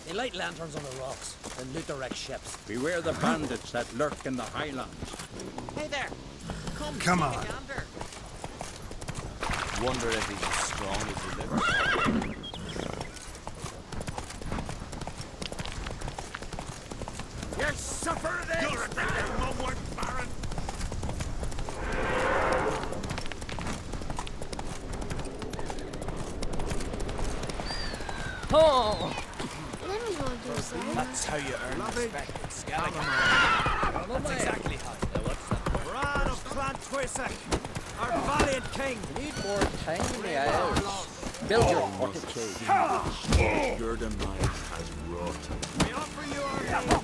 They light lanterns on the rocks, then loot the wrecked ships. Beware the bandits that lurk in the highlands. Hey there! Come on. Wonder if he's as strong as he looks. You suffer this! You're a damn mumward baron! Oh! Let me hold your side. That's how you earn respect. That's exactly how. What's that? Bran of Clan Twisak, our valiant king. Need more tiny hours. Build your fortitude. Your demise has wrought. We offer you our aid.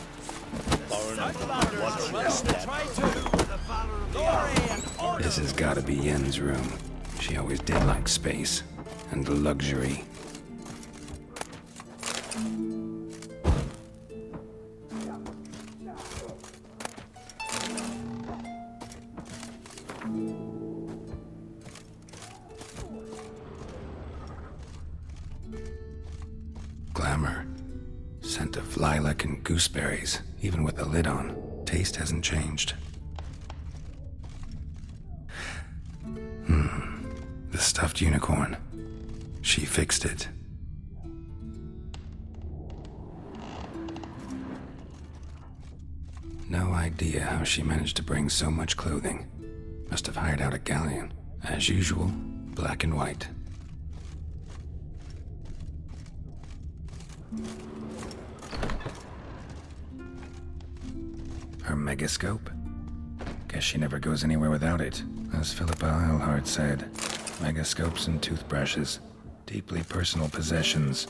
Southlanders are welcome to try to the valor of glory and order. This has got to be Yen's room. She always did like space and luxury. Glamour. Scent of lilac and gooseberries, even with the lid on. Taste hasn't changed. The stuffed unicorn. She fixed it. No idea how she managed to bring so much clothing. Must have hired out a galleon. As usual, black and white. Her megascope? Guess she never goes anywhere without it. As Philippa Eilhart said, megascopes and toothbrushes. Deeply personal possessions.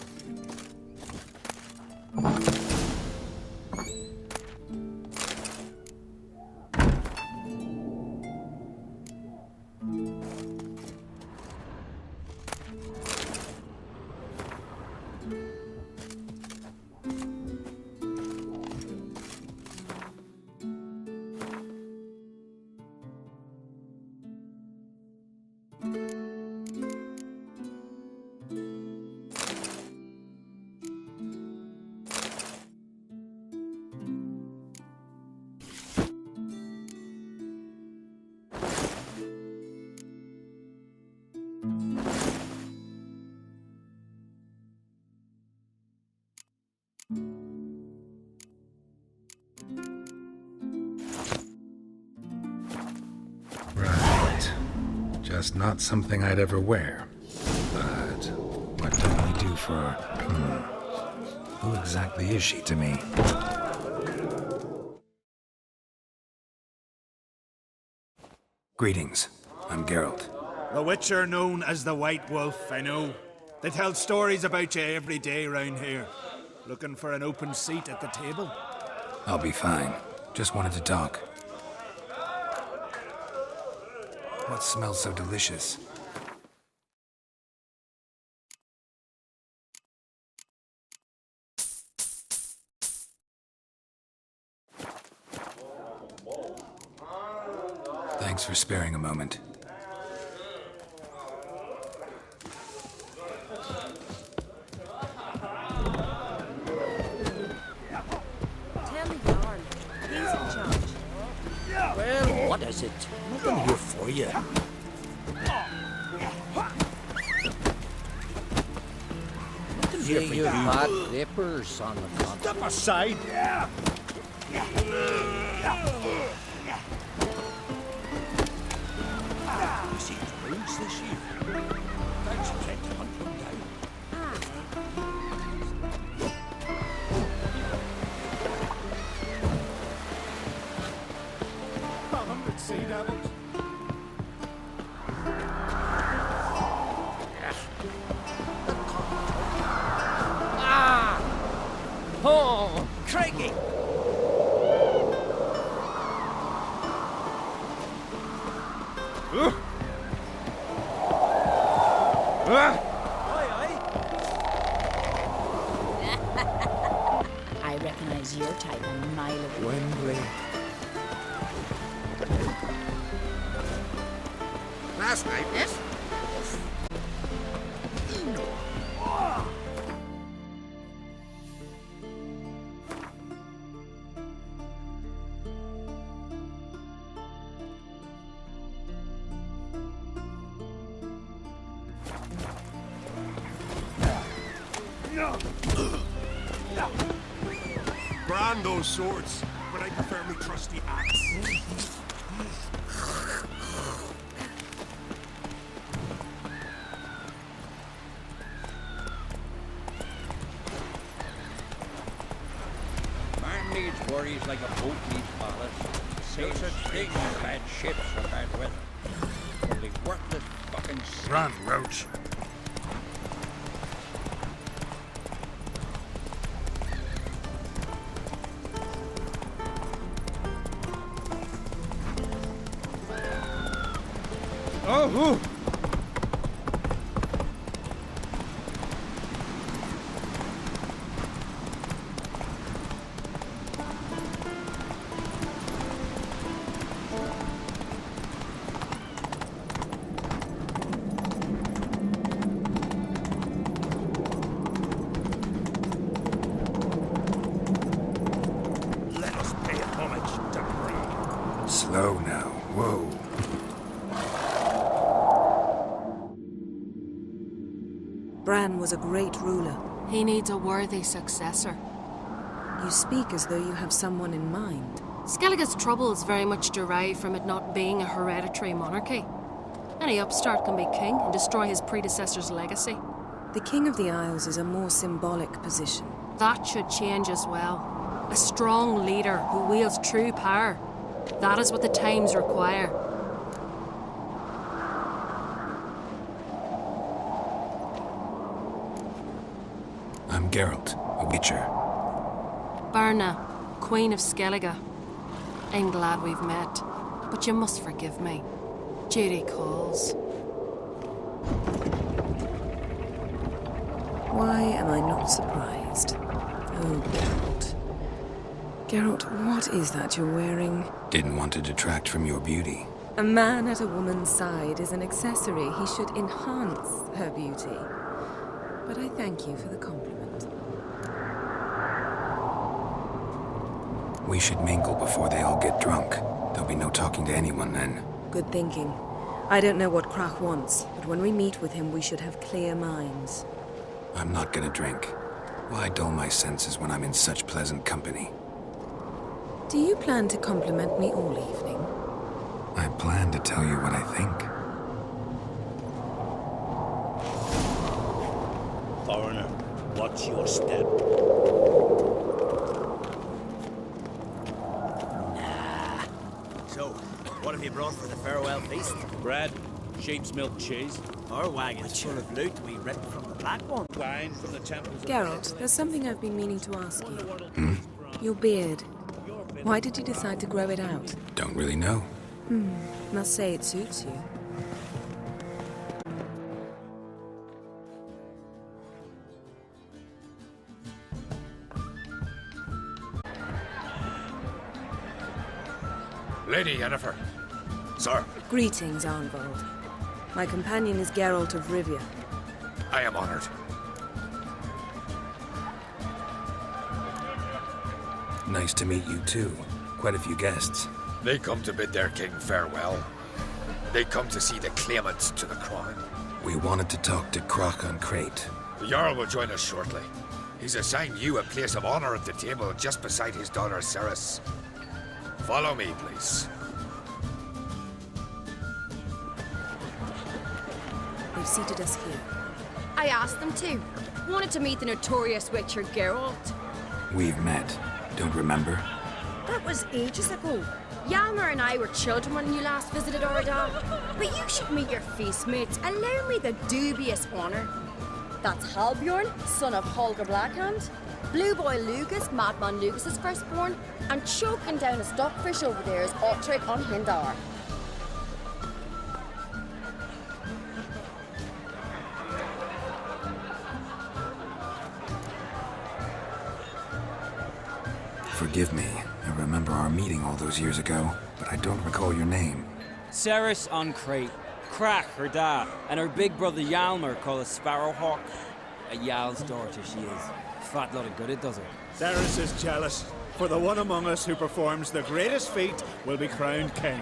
Right. Just not something I'd ever wear. But what don't we do for... Who exactly is she to me? Greetings. I'm Geralt. The Witcher known as the White Wolf, I know. They tell stories about you every day round here. Looking for an open seat at the table? I'll be fine. Just wanted to talk. What smells so delicious? Thanks for sparing a moment. Tell me, Yarn. He's in charge. Well, what is it? Nothing here for you. Yeah, you bad vapors on the front. Step aside! You see drones this year? Thanks, you can't hunt them down. Sea devils. Oh! Craigie! I recognize your type a mile away. Wembley. Last night, yes? Brand those swords, but I prefer me trusty axe. Man needs worries like a boat needs ballast. Same such thing as bad ships or bad weather. Only worthless fucking sea. Run, Roach. Oh, Let us pay homage to Bran. Slow now. Whoa. Bran was a great ruler. He needs a worthy successor. You speak as though you have someone in mind. Skellige's troubles very much derive from it not being a hereditary monarchy. Any upstart can be king and destroy his predecessor's legacy. The King of the Isles is a more symbolic position. That should change as well. A strong leader who wields true power. That is what the times require. I'm Geralt, a Witcher. Birna, Queen of Skellige. I'm glad we've met, but you must forgive me. Duty calls. Why am I not surprised? Oh, Geralt. Geralt, what is that you're wearing? Didn't want to detract from your beauty. A man at a woman's side is an accessory. He should enhance her beauty. But I thank you for the compliment. We should mingle before they all get drunk. There'll be no talking to anyone then. Good thinking. I don't know what Crach wants, but when we meet with him, we should have clear minds. I'm not gonna drink. Why dull my senses when I'm in such pleasant company? Do you plan to compliment me all evening? I plan to tell you what I think. Foreigner, what's your step? So, what have you brought for the farewell feast? Bread, sheep's milk cheese, Our wagon's full of loot we ripped from the Black One. wine from the temples of Geralt, there's something I've been meaning to ask you. Your beard. Why did you decide to grow it out? Don't really know. Must say it suits you. Lady Yennefer. Sir, Greetings, Arnvald. My companion is Geralt of Rivia. I am honored. Nice to meet you too. Quite a few guests. They come to bid their king farewell. They come to see the claimants to the crown. We wanted to talk to Crach on Crate. The Jarl will join us shortly. He's assigned you a place of honor at the table just beside his daughter Cerys. Follow me, please. They've seated us here. I asked them to. Wanted to meet the notorious Witcher Geralt. We've met. Don't remember? That was ages ago. Hjalmar and I were children when you last visited Oradal. But you should meet your feast mates. Allow me the dubious honor. That's Halbjorn, son of Holger Blackhand. Blue Boy Lugas, Madman Lugas' firstborn. And choking down a stockfish over there is Otric on Hindar. Forgive me. I remember our meeting all those years ago, but I don't recall your name. Cerys on Crate, Crach her da, and her big brother Hjalmar called a Sparrowhawk. A Jarl's daughter she is. Fat lot of good it does her. Cerys is jealous, for the one among us who performs the greatest feat will be crowned king.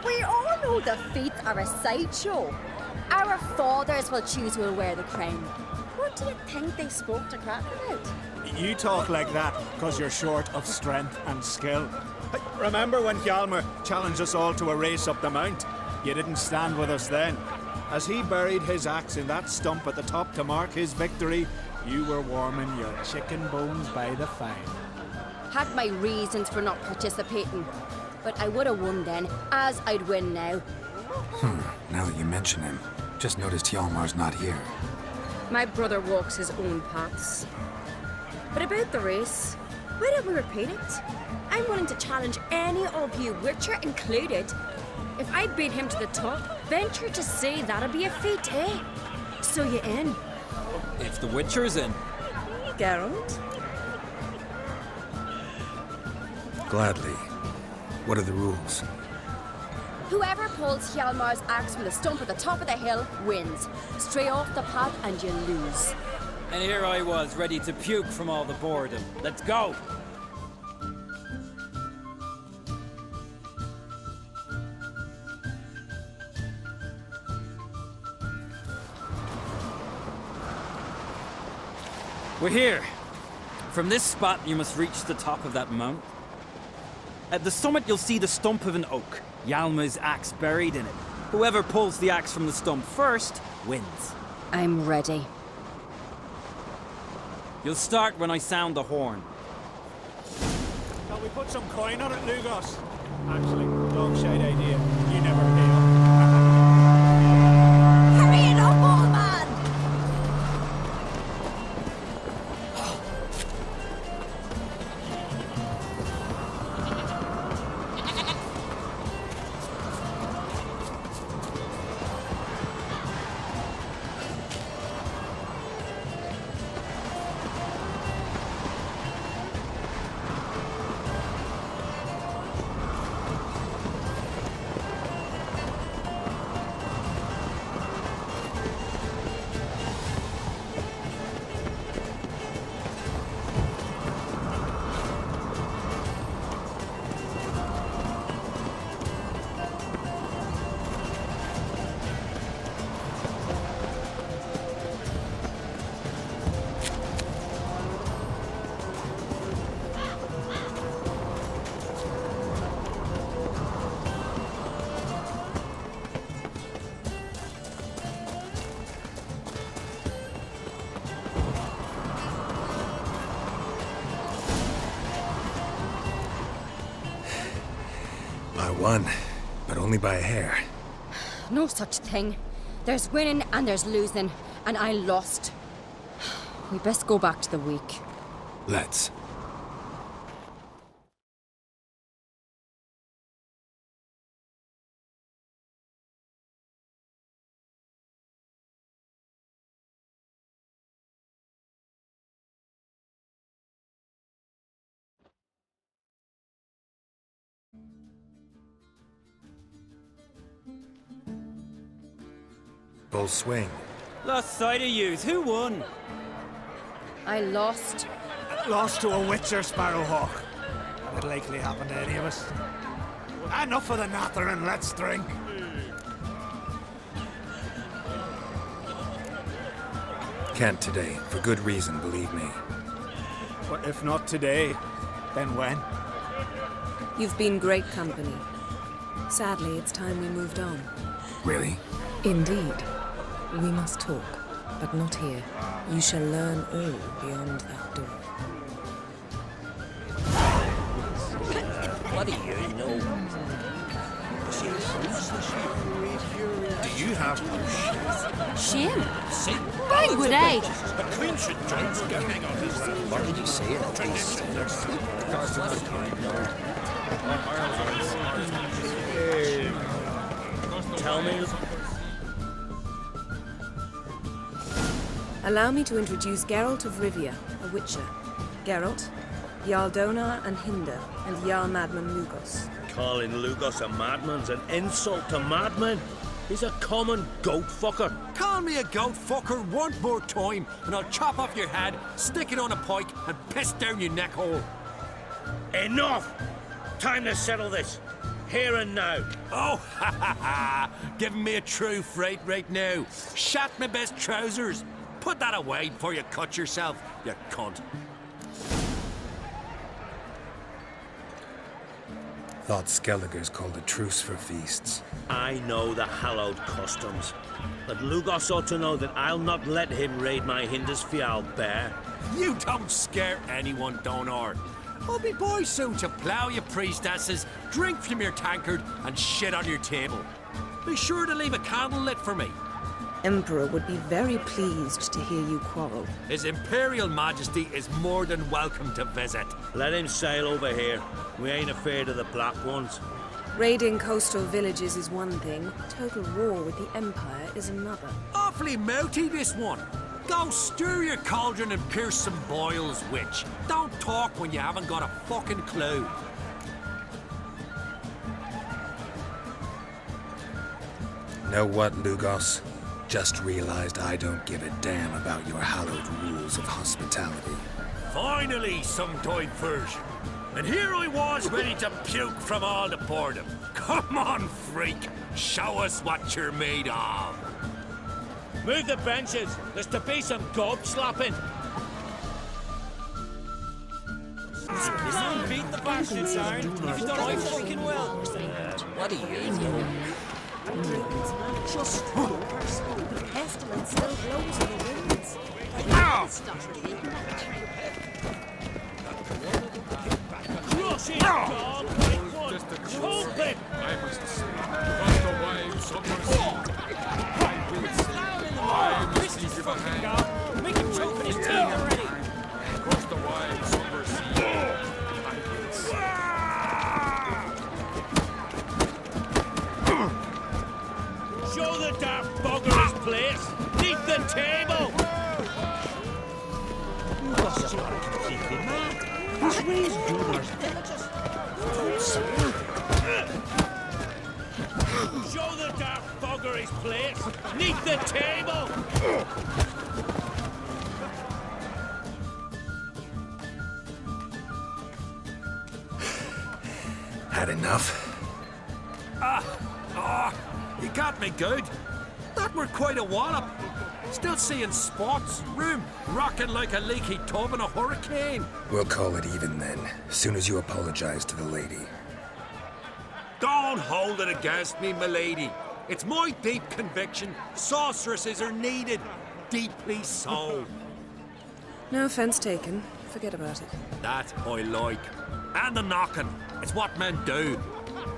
We all know the feats are a sideshow. Our fathers will choose who will wear the crown. What do you think they spoke to Crack about? You talk like that because you're short of strength and skill. Remember when Hjalmar challenged us all to a race up the mount? You didn't stand with us then. As he buried his axe in that stump at the top to mark his victory, you were warming your chicken bones by the fire. Had my reasons for not participating, but I would have won then, as I'd win now. Now that you mention him, just noticed Hjalmar's not here. My brother walks his own paths. But about the race, why don't we repeat it? I'm willing to challenge any of you, Witcher included. If I beat him to the top, venture to say that'll be a feat, eh? So you in? If the Witcher's in. Geralt? Gladly. What are the rules? Whoever pulls Hjalmar's axe from the stump at the top of the hill wins. Stray off the path and you lose. And here I was, ready to puke from all the boredom. Let's go! We're here. From this spot, you must reach the top of that mount. At the summit, you'll see the stump of an oak. Hjalmar's axe buried in it. Whoever pulls the axe from the stump first wins. I'm ready. You'll start when I sound the horn. Shall we put some coin on it, Lugos? Actually, dog shite idea. You never pay up. Hurry it up, old man! I won, but only by a hair. No such thing. There's winning and there's losing, and I lost. We best go back to the week. Let's. Full swing. Lost sight of yous. Who won? I lost. Lost to a Witcher, Sparrowhawk. That'd likely happen to any of us. Enough of the natter and let's drink. Can't today, for good reason, believe me. But if not today, then when? You've been great company. Sadly, it's time we moved on. Really? Indeed. We must talk, but not here. You shall learn all beyond that door. What do you know? Do you have no shame? Shame? Why would I? The Queen should join together. What did you say? Tell me. Allow me to introduce Geralt of Rivia, a Witcher. Geralt, Jarl Donar and Hinder, and Jarl Madman Lugos. Calling Lugos a madman's an insult to madmen. He's a common goat fucker. Call me a goat fucker one more time, and I'll chop off your head, stick it on a pike, and piss down your neck hole. Enough! Time to settle this. here and now. Oh, ha ha ha! Giving me a true fright right now. Shat my best trousers. Put that away before you cut yourself, you cunt. Thought Skelliger's called a truce for feasts. I know the hallowed customs. But Lugos ought to know that I'll not let him raid my Hindisfial bear. You don't scare anyone, Donar. I'll be boys soon to plough you priestesses, drink from your tankard, and shit on your table. Be sure to leave a candle lit for me. Emperor would be very pleased to hear you quarrel. His Imperial Majesty is more than welcome to visit. Let him sail over here. We ain't afraid of the Black Ones. Raiding coastal villages is one thing. Total war with the Empire is another. Awfully mouty, this one. Go stir your cauldron and pierce some boils, witch. Don't talk when you haven't got a fucking clue. Know what, Lugos? Just realized I don't give a damn about your hallowed rules of hospitality. Finally, some died first. And here I was ready to puke from all the boredom. Come on, freak. Show us what you're made of. Move the benches. There's to be some gob slapping. Beat the bastards, Aaron. If you don't like fucking well. What are you doing? Just the pestilence still blows in the winds. Crush it, dog! Hold it! I must see. But the wives of mercy. I must see give a hand. Make him choke in his teeth already. Across the wives of mercy. I will see. Show the dark bugger his place! Leave the table! You must have got completely mad. He's raised Donor's villages. Show the dark bugger his place! Leave the table! Had enough? You got me good. That were quite a wallop. Still seeing spots, room, rocking like a leaky tub in a hurricane. We'll call it even then, soon as you apologize to the lady. Don't hold it against me, milady. It's my deep conviction sorceresses are needed. Deeply so. No offense taken. Forget about it. That I like. And the knocking. It's what men do.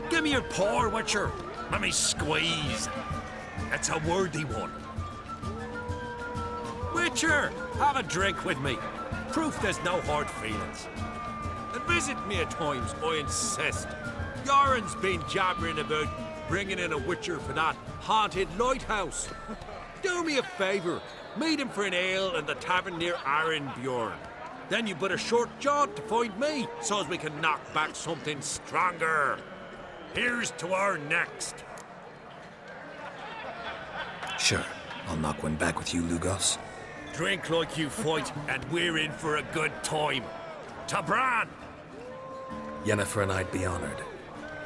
Give me your paw, Witcher. Let me squeeze. It's a worthy one. Witcher, have a drink with me. Proof there's no hard feelings. And visit me at times, I insist. Yoren's been jabbering about bringing in a Witcher for that haunted lighthouse. Do me a favour. Meet him for an ale in the tavern near Arenbjorn. Then you but a short jaunt to find me, so as we can knock back something stronger. Here's to our next. Sure, I'll knock one back with you, Lugos. Drink like you fight, and we're in for a good time. To Bran! Yennefer and I'd be honored.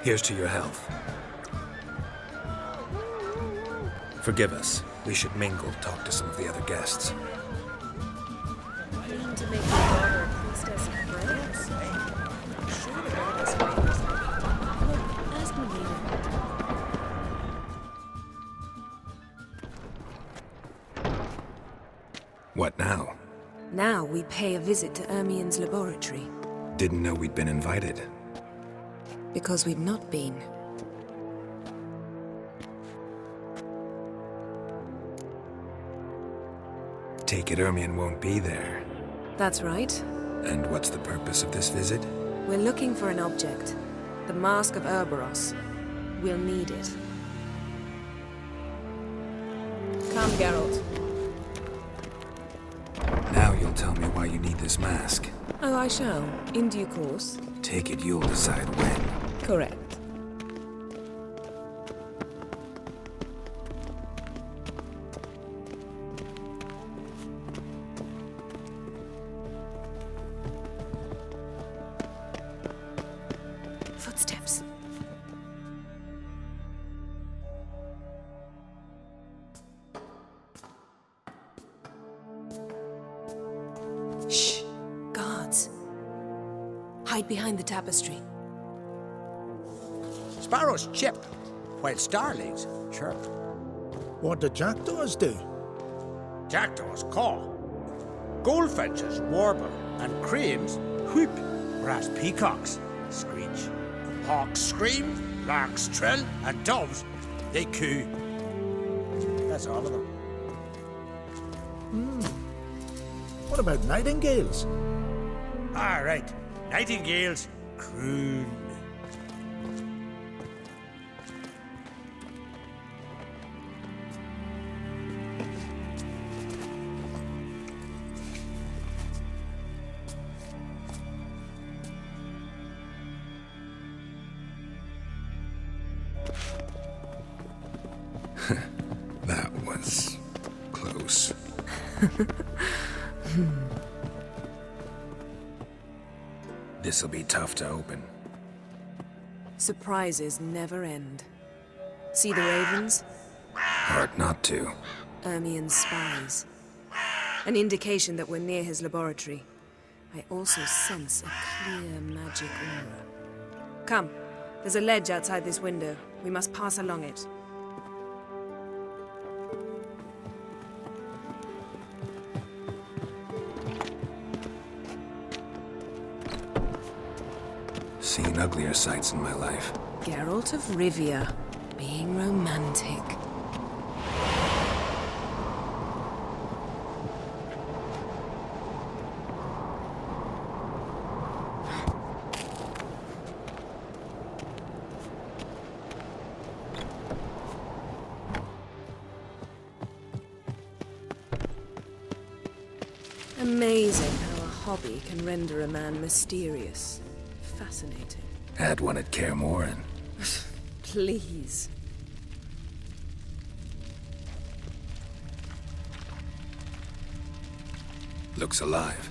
Here's to your health. Forgive us. We should mingle, talk to some of the other guests. Mean to make your daughter a priestess of France? Surely all this favors. Look, ask me later. What now? Now we pay a visit to Ermien's laboratory. Didn't know we'd been invited. Because we've not been. Take it Ermien won't be there. That's right. And what's the purpose of this visit? We're looking for an object. The Mask of Ouroboros. We'll need it. Come, Geralt. Now you'll tell me why you need this mask. Oh, I shall. In due course. Take it you'll decide when. Correct. Footsteps. Hide behind the tapestry. Sparrows chip, while starlings chirp. What do jackdaws do? Jackdaws caw. Goldfinches warble, and cranes whoop, whereas peacocks screech. Hawks scream, larks trill, and doves, they coo. That's all of them. What about nightingales? All right, nightingales croon. That was close. This'll be tough to open. Surprises never end. See the ravens? Hard not to. Ermien's spies. An indication that we're near his laboratory. I also sense a clear magic aura. Come, there's a ledge outside this window. We must pass along it. Seen uglier sights in my life. Geralt of Rivia, being romantic. Amazing how a hobby can render a man mysterious. Fascinating. Had one at Kaer Morhen. Please. Looks alive.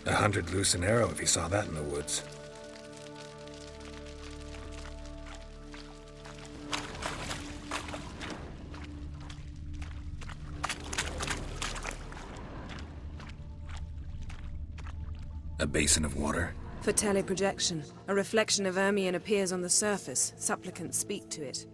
$100 loose an arrow if you saw that in the woods. A basin of water. For teleprojection, a reflection of Ermien appears on the surface. Supplicants speak to it.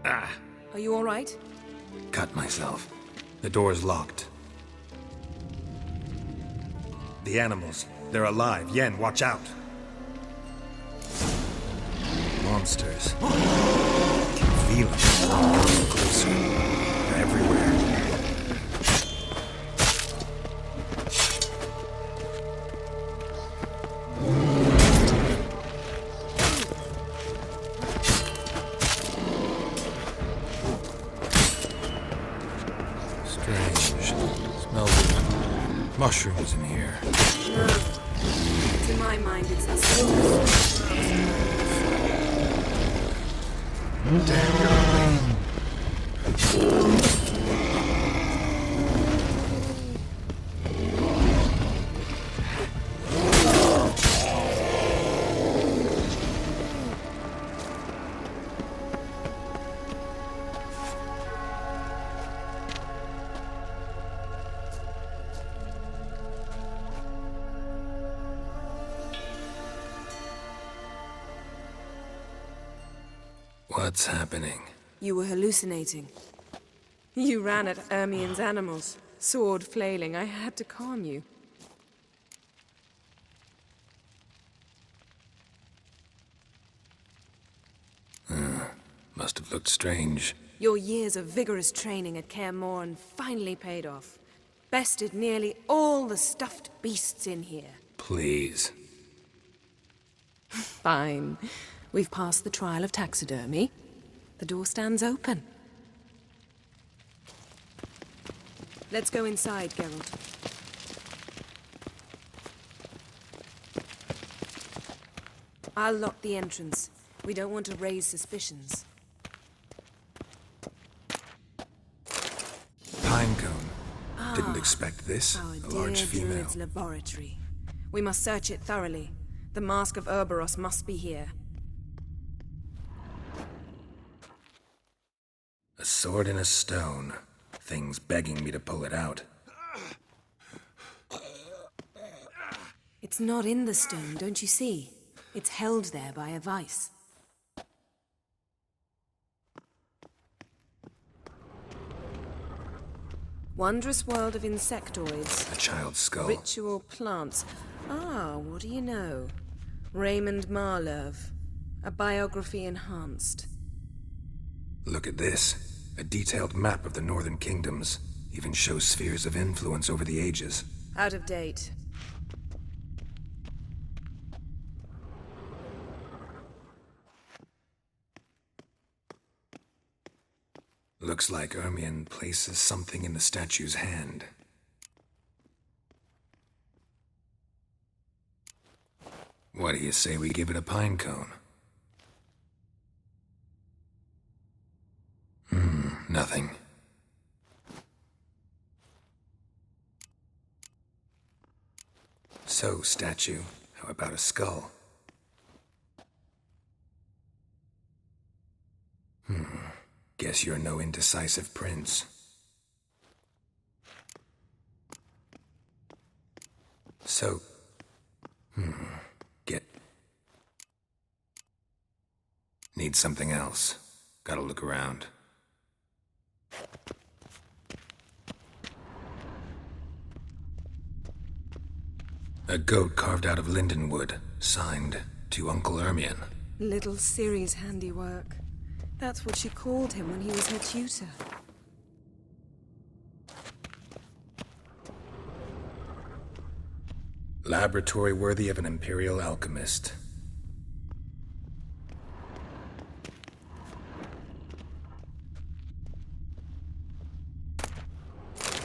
Ah! Are you all right? Cut myself. The door's locked. The animals. They're alive. Yen, watch out. Monsters. I can feel them. Closer. They're everywhere. Strange. Smells of mushrooms in here. To my mind, it's the Damn, you're What's happening? You were hallucinating. You ran at Ermien's animals, sword flailing. I had to calm you. Must have looked strange. Your years of vigorous training at Kaer Morhen finally paid off. Bested nearly all the stuffed beasts in here. Please. Fine. We've passed the trial of taxidermy. The door stands open. Let's go inside, Geralt. I'll lock the entrance. We don't want to raise suspicions. expect this. Our A large dear female. druid's laboratory. We must search it thoroughly. The Mask of Urboros must be here. A sword in a stone. Thing's begging me to pull it out. It's not in the stone, don't you see? It's held there by a vice. Wondrous world of insectoids. A child's skull. Ritual plants. Ah, what do you know? Raymond Marlove. A biography enhanced. Look at this. A detailed map of the Northern Kingdoms. Even shows spheres of influence over the ages. Out of date. Looks like Ermion places something in the statue's hand. What do you say we give it a pine cone? Nothing. So, statue, how about a skull? Guess you're no indecisive prince. So, need something else. Gotta look around. A goat carved out of linden wood, signed to Uncle Ermion. Little Ciri's handiwork. That's what she called him when he was her tutor. Laboratory worthy of an imperial alchemist.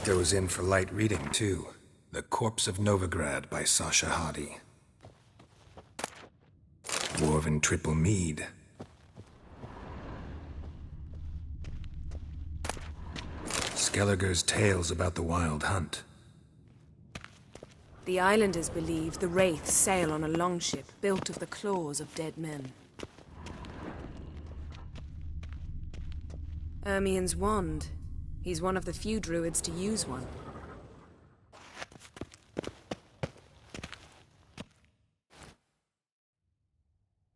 Goes in for light reading, too. The Corpse of Novigrad by Sasha Hadi. Woven triple mead. Skelliger's tales about the Wild Hunt. The islanders believe the wraiths sail on a longship built of the claws of dead men. Ermion's wand. He's one of the few druids to use one.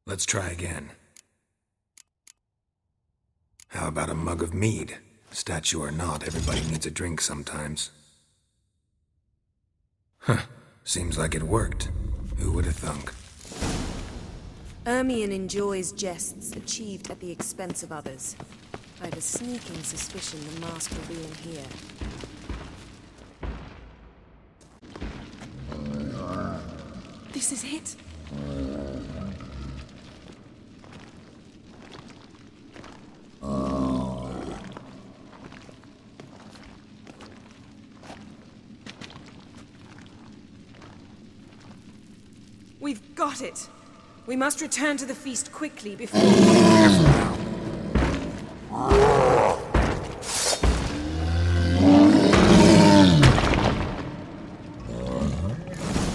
Let's try again. How about a mug of mead? Statue or not, everybody needs a drink sometimes. Seems like it worked. Who would have thunk? Ermion enjoys jests achieved at the expense of others. I have a sneaking suspicion the mask will be in here. This is it. We've got it. We must return to the feast quickly before...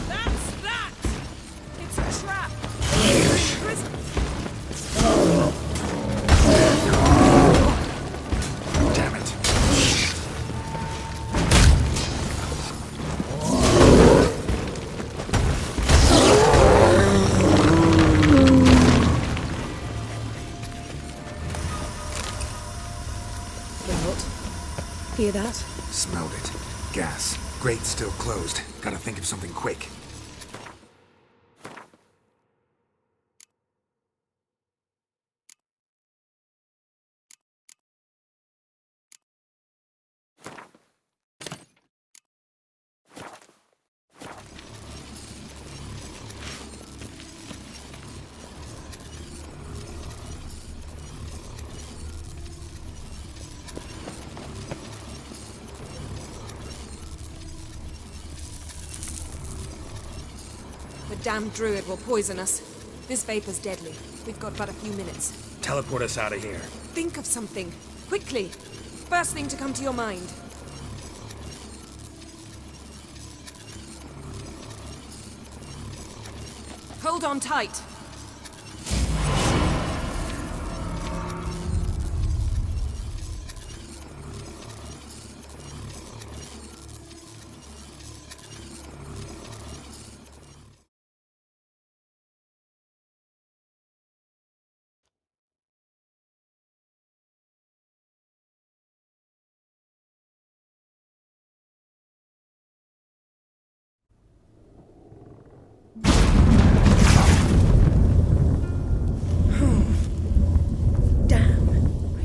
That's that! It's a trap! Damn it. Hear that? Smelled it. Gas. Grate still closed. Gotta think of something quick. The damned druid will poison us. This vapor's deadly. We've got but a few minutes. Teleport us out of here. Think of something. Quickly. First thing to come to your mind. Hold on tight.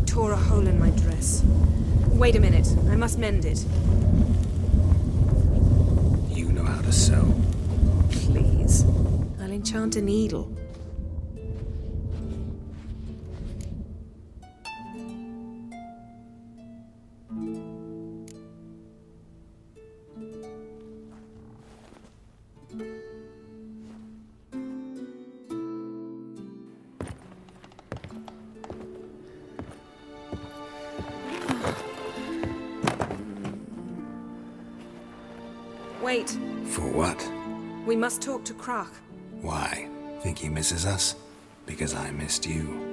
Tore a hole in my dress. Wait a minute, I must mend it. You know how to sew. Please. I'll enchant a needle. Wait. For what? We must talk to Croc. Why? Think he misses us? Because I missed you.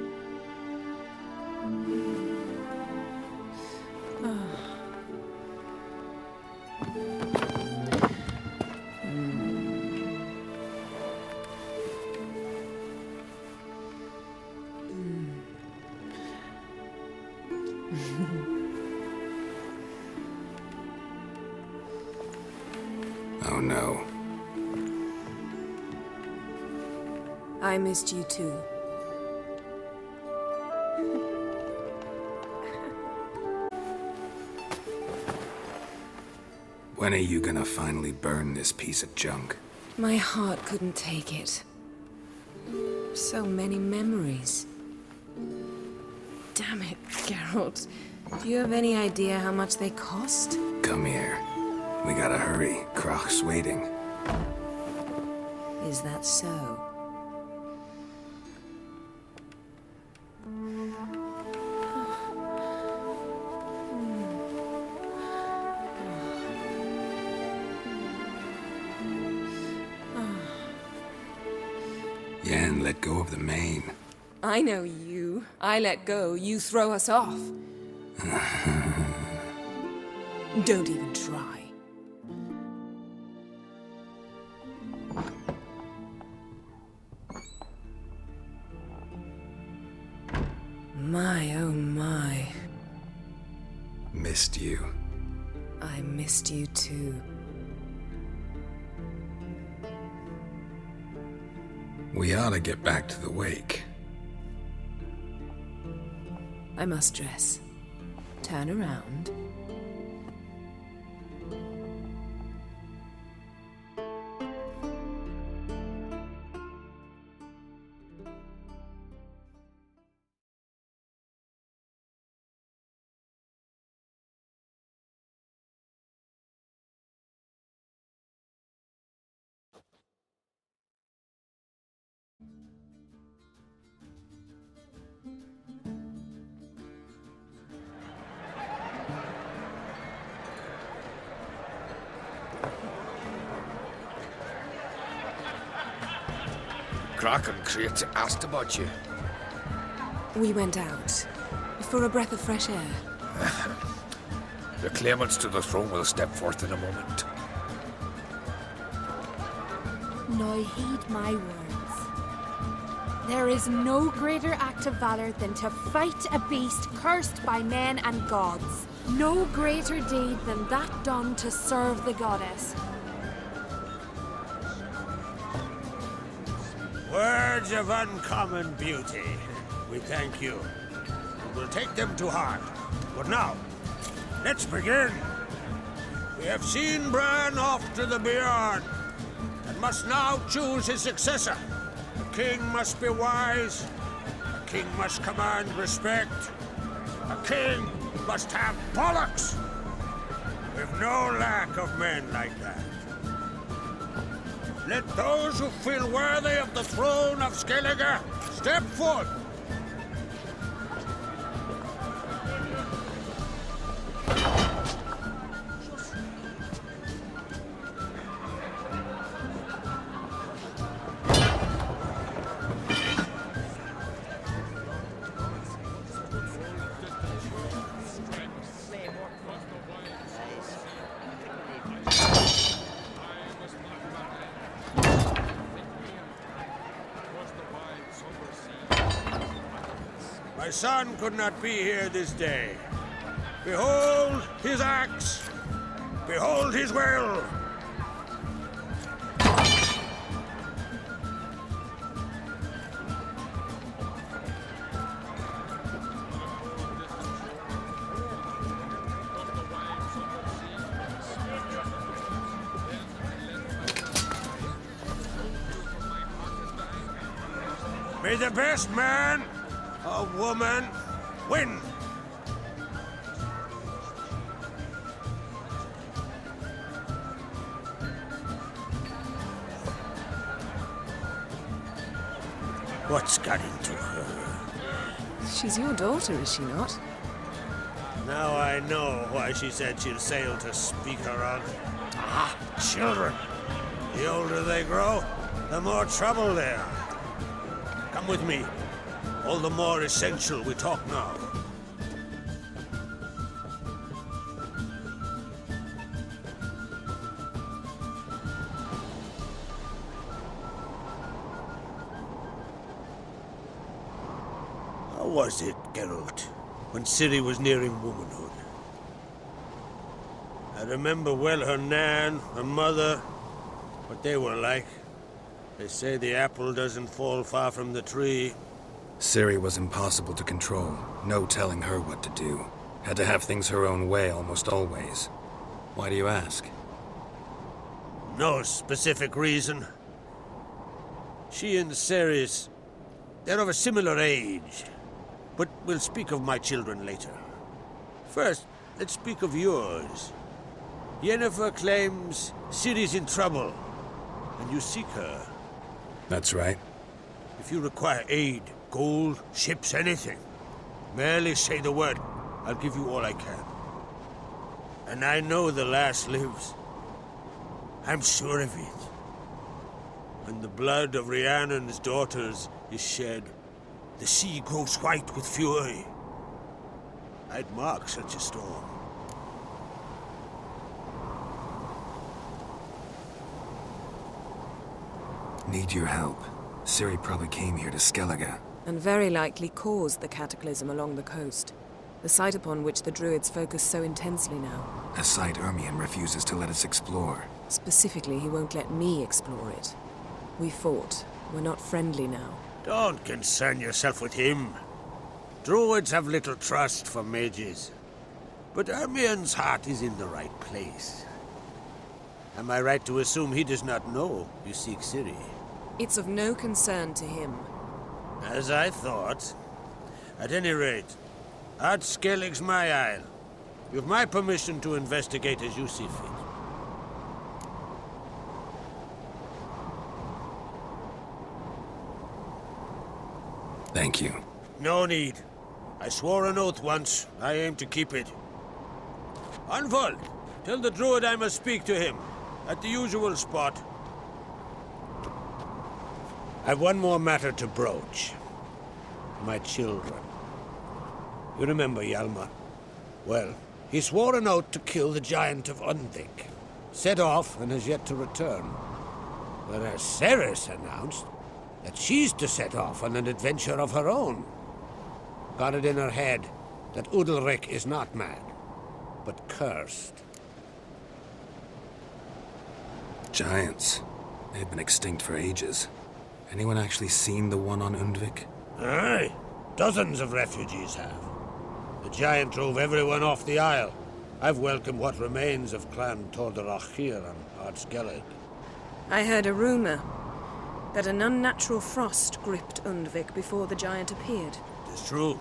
Oh no. I missed you too. When are you gonna finally burn this piece of junk? My heart couldn't take it. So many memories. Damn it, Geralt. Do you have any idea how much they cost? Come here. We gotta hurry. Croc's waiting. Is that so? Yen, let go of the mane. I know you. I let go, you throw us off. Don't even try. My, oh my. Missed you. I missed you too. We ought to get back to the wake. I must dress. Turn around. Croc and Crate asked about you. We went out. For a breath of fresh air. The claimants to the throne will step forth in a moment. Now heed my words. There is no greater act of valor than to fight a beast cursed by men and gods. No greater deed than that done to serve the goddess. Words of uncommon beauty. We thank you. We'll take them to heart. But now, let's begin. We have seen Bran off to the Beard, and must now choose his successor. A king must be wise. A king must command respect. A king must have bollocks. We've no lack of men like that. Let those who feel worthy of the throne of Skellige step forth. My son could not be here this day. Behold his axe! Behold his will! May the best man or woman win! What's got into her? She's your daughter, is she not? Now I know why she said she'll sail to speak her of. Ah, children. The older they grow, the more trouble they are. Come with me. All the more essential we talk now. How was it, Geralt, when Ciri was nearing womanhood? I remember well her nan, her mother, what they were like. They say the apple doesn't fall far from the tree. Ciri was impossible to control. No telling her what to do. Had to have things her own way almost always. Why do you ask? No specific reason. She and Ceres, they're of a similar age. But we'll speak of my children later. First, let's speak of yours. Yennefer claims Ciri's in trouble, and you seek her. That's right. If you require aid, gold, ships, anything, merely say the word. I'll give you all I can. And I know the lass lives. I'm sure of it. When the blood of Rhiannon's daughters is shed, the sea grows white with fury. I'd mark such a storm. Need your help. Ciri probably came here to Skellige. And very likely caused the cataclysm along the coast. The site upon which the Druids focus so intensely now. A site Ermion refuses to let us explore. Specifically, he won't let me explore it. We fought. We're not friendly now. Don't concern yourself with him. Druids have little trust for mages. But Ermion's heart is in the right place. Am I right to assume he does not know you seek Ciri? It's of no concern to him. As I thought. At any rate, Ard Skellig's my isle. You've my permission to investigate as you see fit. Thank you. No need. I swore an oath once. I aim to keep it. Anvald, tell the druid I must speak to him. At the usual spot. I've one more matter to broach. My children. You remember Hjalmar? Well, he swore an oath to kill the Giant of Undvik. Set off and has yet to return. Whereas Ceres announced that she's to set off on an adventure of her own. Got it in her head that Udalric is not mad, but cursed. Giants. They've been extinct for ages. Anyone actually seen the one on Undvik? Aye. Dozens of refugees have. The giant drove everyone off the isle. I've welcomed what remains of Clan Tordarach here on Ard Skellig. I heard a rumor that an unnatural frost gripped Undvik before the giant appeared. It's true.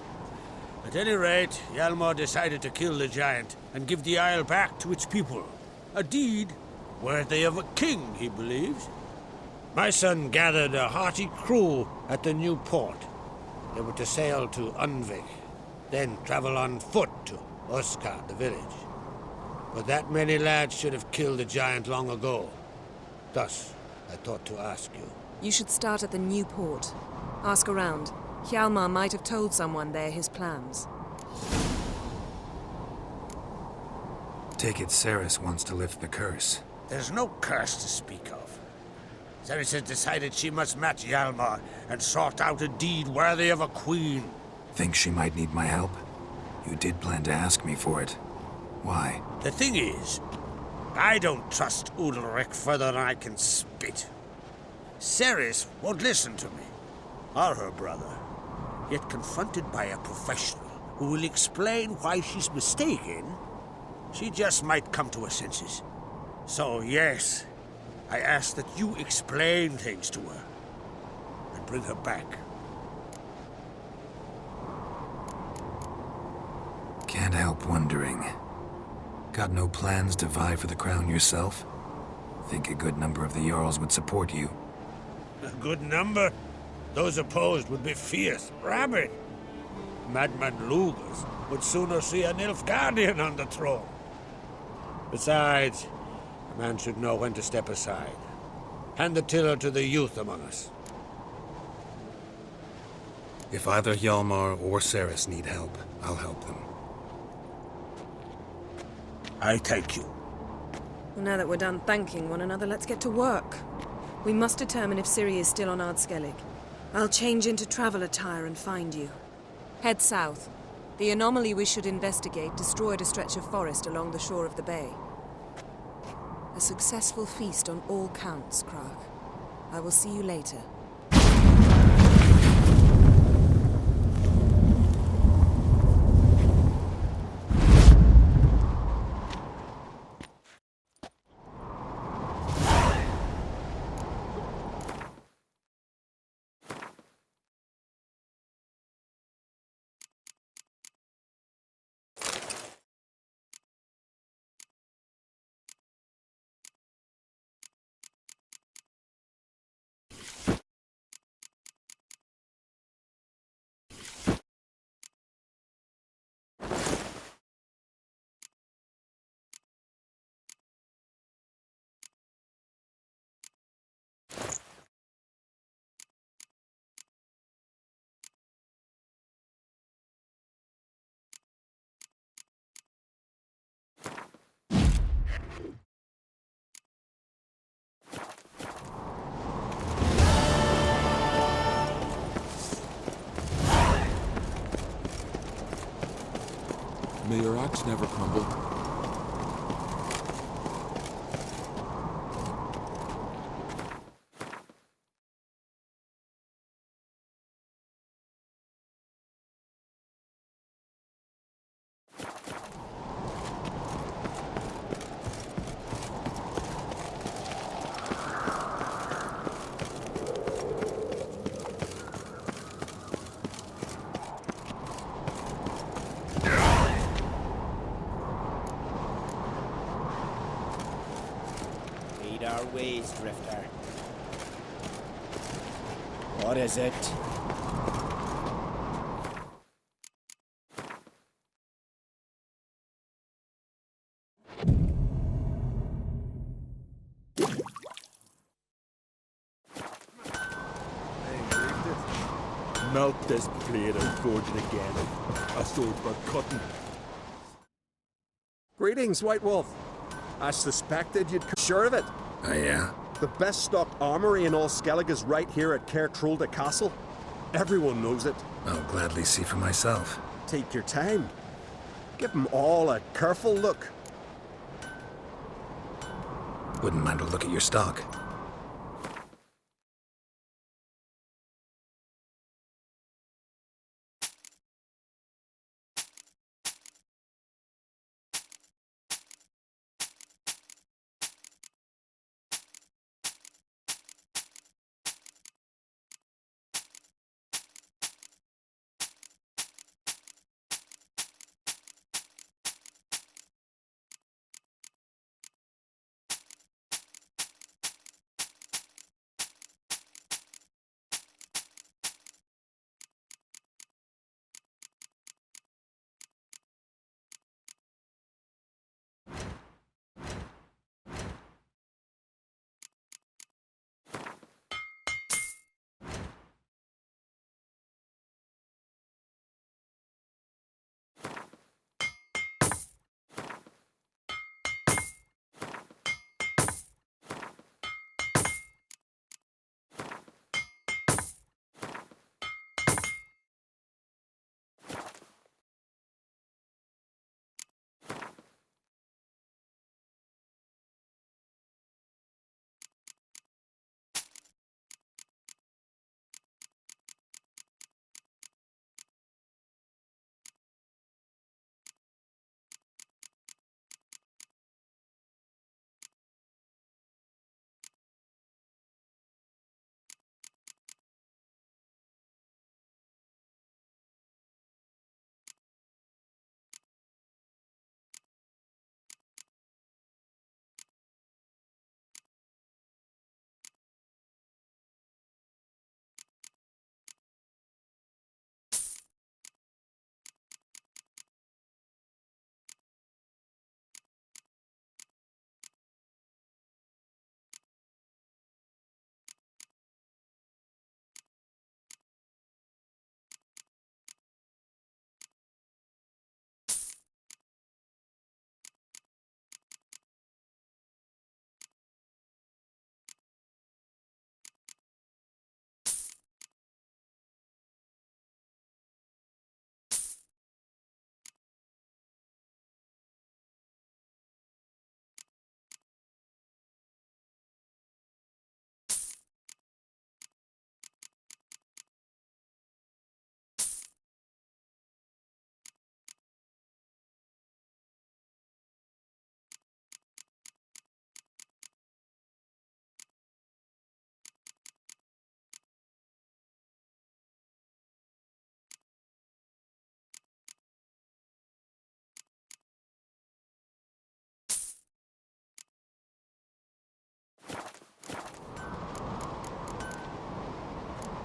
At any rate, Hjalmar decided to kill the giant and give the isle back to its people. A deed worthy of a king, he believes. My son gathered a hearty crew at the new port. They were to sail to Undvik, then travel on foot to Oscar, the village. But that many lads should have killed the giant long ago. Thus, I thought to ask you. You should start at the new port. Ask around. Hjalmar might have told someone there his plans. Take it Ceres wants to lift the curse. There's no curse to speak of. Ceres has decided she must match Hjalmar and sort out a deed worthy of a queen. think she might need my help? You did plan to ask me for it. Why? The thing is, I don't trust Udalric further than I can spit. Ceres won't listen to me, or her brother. Yet confronted by a professional who will explain why she's mistaken, she just might come to her senses. So yes, I ask that you explain things to her and bring her back. Can't help wondering. Got no plans to vie for the crown yourself? Think a good number of the Jarls would support you. A good number? Those opposed would be fierce, rabid. Madman Lugus would sooner see a Nilfgaardian on the throne. Besides, a man should know when to step aside. Hand the tiller to the youth among us. If either Hjalmar or Ceres need help, I'll help them. I thank you. Well, now that we're done thanking one another, let's get to work. We must determine if Ciri is still on Ardskellig. I'll change into travel attire and find you. Head south. The anomaly we should investigate destroyed a stretch of forest along the shore of the bay. A successful feast on all counts, Crach. I will see you later. May your axe never crumble. Our ways, Drifter. What is it? Melt this blade and forge it again. A sword for cutting. Greetings, White Wolf. I suspected you'd come sure of it. Oh, yeah? The best stocked armory in all Skellig is right here at Caer Trolde Castle. Everyone knows it. I'll gladly see for myself. Take your time. Give them all a careful look. Wouldn't mind a look at your stock.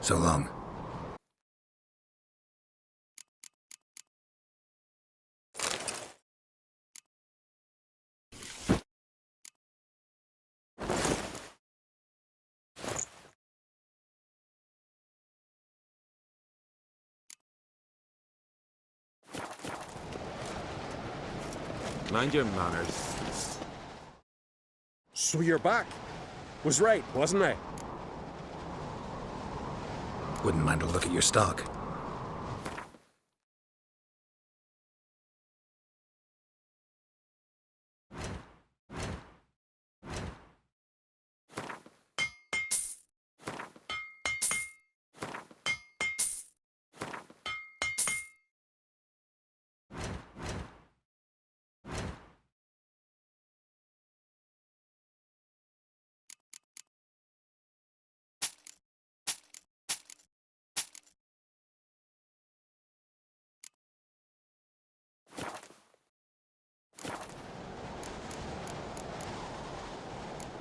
So long. Mind your manners. So you're back. Was right, wasn't I? Wouldn't mind a look at your stock.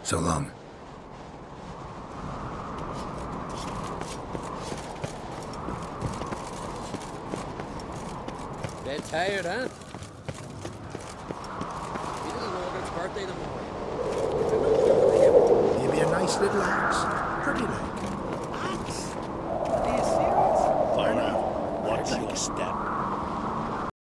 So long. Dead tired, huh? He doesn't know it's birthday tomorrow. Maybe a nice little axe. Pretty like.